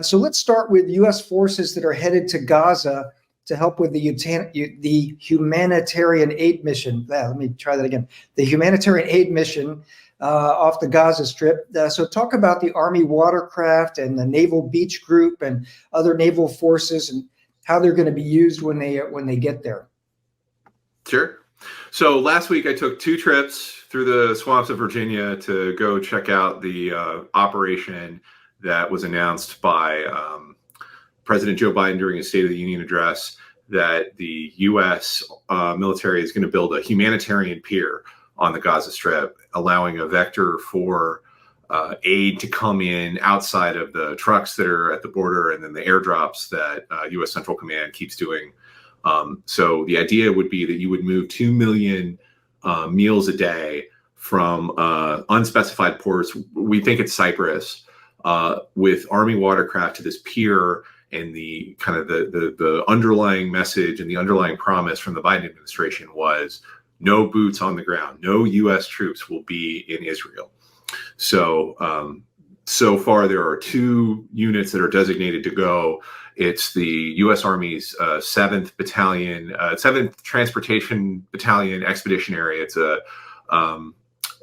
So let's start with U.S. forces that are headed to Gaza to help with the humanitarian aid mission. Let me try that again. The humanitarian aid mission off the Gaza Strip. So talk about the Army watercraft and the Naval Beach Group and other naval forces and how they're going to be used when they get there. Sure. So last week I took 2 trips through the swamps of Virginia to go check out the operation that was announced by President Joe Biden during his State of the Union address, that the U.S. Military is going to build a humanitarian pier on the Gaza Strip, allowing a vector for aid to come in outside of the trucks that are at the border and then the airdrops that U.S. Central Command keeps doing. So the idea would be that you would move 2 million meals a day from unspecified ports. We think it's Cyprus, with Army watercraft to this pier, and the kind of the underlying message and the underlying promise from the Biden administration was no boots on the ground, no U.S. troops will be in Israel. So so far there are 2 units that are designated to go. It's the U.S. Army's 7th Battalion, 7th Transportation Battalion Expedition Area. It's a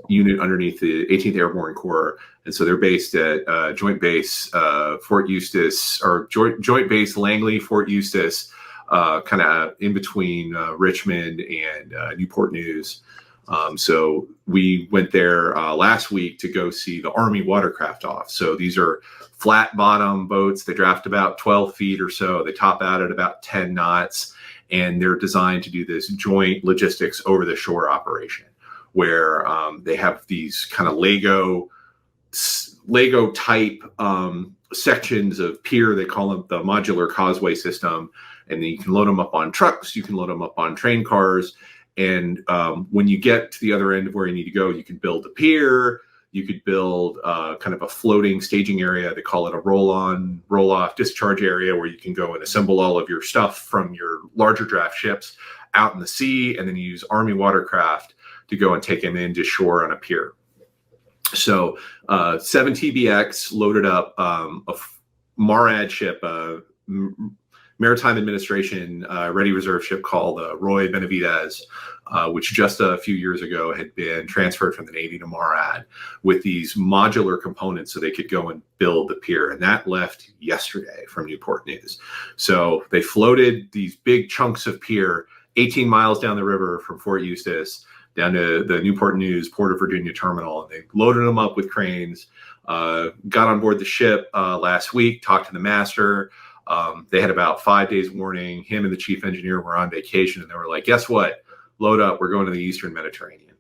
unit underneath the 18th Airborne Corps. And so they're based at Joint Base Fort Eustis, or Joint Base Langley, Fort Eustis, kind of in between Richmond and Newport News. So we went there last week to go see the Army watercraft off. So these are flat bottom boats. They draft about 12 feet or so. They top out at about 10 knots, and they're designed to do this joint logistics over the shore operation, where they have these kind of Lego type sections of pier. They call them the modular causeway system. And then you can load them up on trucks. You can load them up on train cars. And when you get to the other end of where you need to go, you can build a pier. You could build kind of a floating staging area. They call it a roll-on, roll-off discharge area, where you can go and assemble all of your stuff from your larger draft ships out in the sea, and then you use Army watercraft to go and take them into shore on a pier. So 7 TBX loaded up a MARAD ship, Maritime Administration Ready Reserve ship called Roy Benavidez, which just a few years ago had been transferred from the Navy to MARAD, with these modular components so they could go and build the pier. And that left yesterday from Newport News. So they floated these big chunks of pier 18 miles down the river from Fort Eustis down to the Newport News Port of Virginia terminal. And they loaded them up with cranes, got on board the ship last week, talked to the master. They had about 5 days warning. Him and the chief engineer were on vacation, and they were like, guess what? Load up. We're going to the Eastern Mediterranean.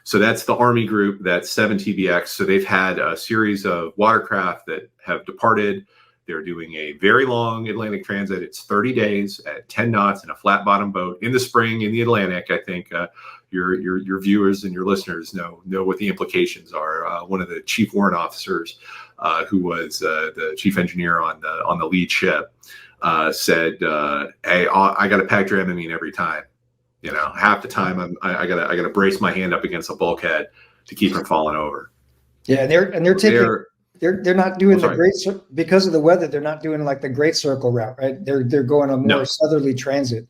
So that's the Army group. That's 7 TBX. So they've had a series of watercraft that have departed. They're doing a very long Atlantic transit. It's 30 days at 10 knots in a flat bottom boat in the spring in the Atlantic. I think your viewers and your listeners know what the implications are. One of the chief warrant officers, who was the chief engineer on the lead ship, said, "Hey, I got to pack Dramamine every time. You know, half the time I gotta brace my hand up against a bulkhead to keep from falling over." Yeah, and they're not doing the great, because of the weather. They're not doing like the Great Circle route, right? They're going a more southerly transit.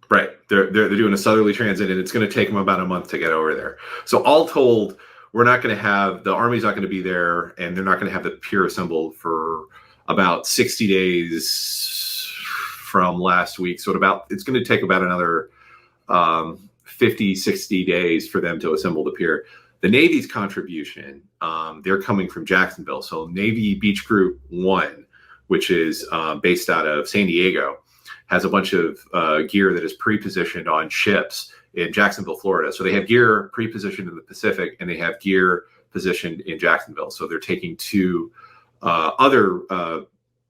Right. They're doing a southerly transit, and it's going to take them about a month to get over there. So all told, we're not going to have, the Army's not going to be there, and they're not going to have the pier assembled for about 60 days from last week. So it's going to take about another 50, 60 days for them to assemble the pier. The Navy's contribution, they're coming from Jacksonville. So Navy Beach Group 1, which is based out of San Diego, has a bunch of gear that is pre-positioned on ships in Jacksonville, Florida. So they have gear pre-positioned in the Pacific, and they have gear positioned in Jacksonville. So they're taking 2 other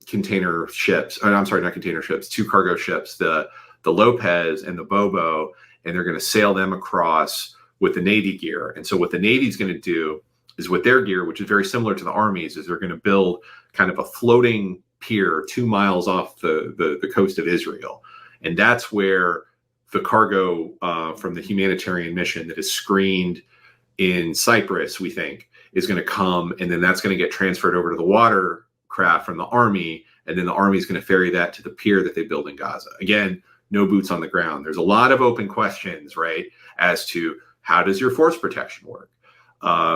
container ships. I'm sorry, not container ships, 2 cargo ships, the Lopez and the Bobo, and they're going to sail them across with the Navy gear. And so what the Navy's going to do is, with their gear, which is very similar to the Army's, is they're going to build kind of a floating pier 2 miles off the coast of Israel. And that's where the cargo from the humanitarian mission that is screened in Cyprus, we think, is going to come. And then that's going to get transferred over to the water craft from the army, and then the army is going to ferry that to the pier that they build in Gaza. Again, no boots on the ground. There's a lot of open questions, right, as to how does your force protection work?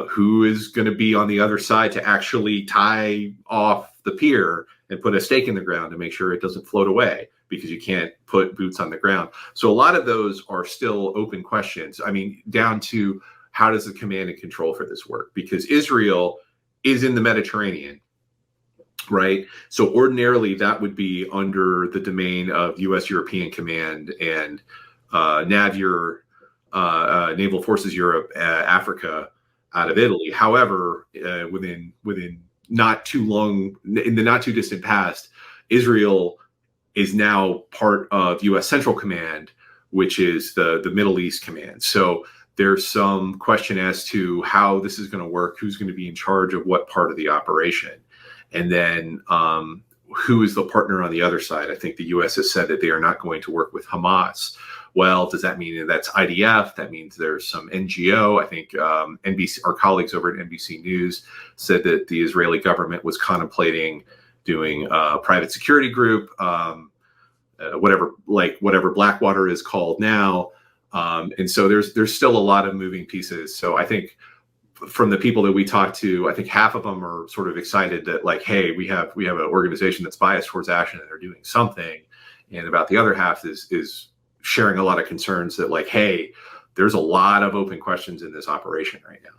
Who is going to be on the other side to actually tie off the pier and put a stake in the ground to make sure it doesn't float away, because you can't put boots on the ground. So a lot of those are still open questions. I mean, down to how does the command and control for this work? Because Israel is in the Mediterranean, right? So ordinarily that would be under the domain of U.S. European Command and NAVEUR, Naval Forces Europe, Africa, out of Italy. However, within not too long, in the not too distant past, Israel is now part of U.S. Central Command, which is the Middle East Command. So there's some question as to how this is going to work, who's going to be in charge of what part of the operation, and then who is the partner on the other side. I think the U.S. has said that they are not going to work with Hamas. Well, does that mean that that's IDF? That means there's some NGO. I think NBC, our colleagues over at NBC News, said that the Israeli government was contemplating doing a private security group, whatever Blackwater is called now. And so there's still a lot of moving pieces. So I think from the people that we talked to, I think half of them are sort of excited that, like, hey, we have an organization that's biased towards action and they're doing something. And about the other half is sharing a lot of concerns that, like, hey, there's a lot of open questions in this operation right now.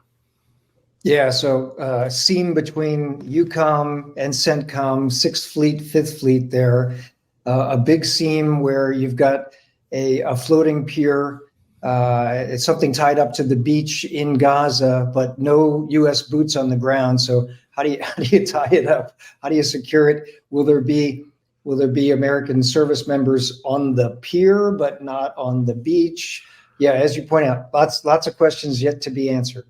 Yeah, so seam between EUCOM and CENTCOM, 6th Fleet, 5th Fleet there, a big seam where you've got a floating pier. It's something tied up to the beach in Gaza, but no U.S. boots on the ground. So how do you tie it up? How do you secure it? Will there be American service members on the pier, but not on the beach? Yeah, as you point out, lots of questions yet to be answered.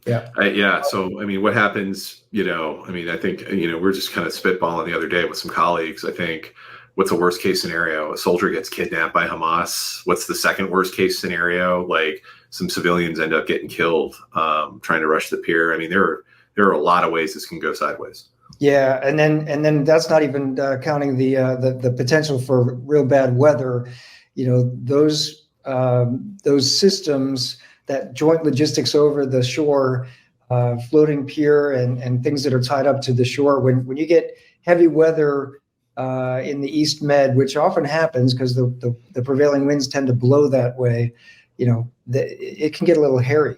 Yeah. Yeah. So, I mean, what happens, I think, we're just kind of spitballing the other day with some colleagues. I think, what's a worst case scenario? A soldier gets kidnapped by Hamas. What's the second worst case scenario? Like, some civilians end up getting killed trying to rush the pier. I mean, there are a lot of ways this can go sideways. Yeah, and then that's not even counting the potential for real bad weather. Those systems, that joint logistics over the shore, floating pier and things that are tied up to the shore. When you get heavy weather in the East Med, which often happens because the prevailing winds tend to blow that way, it can get a little hairy.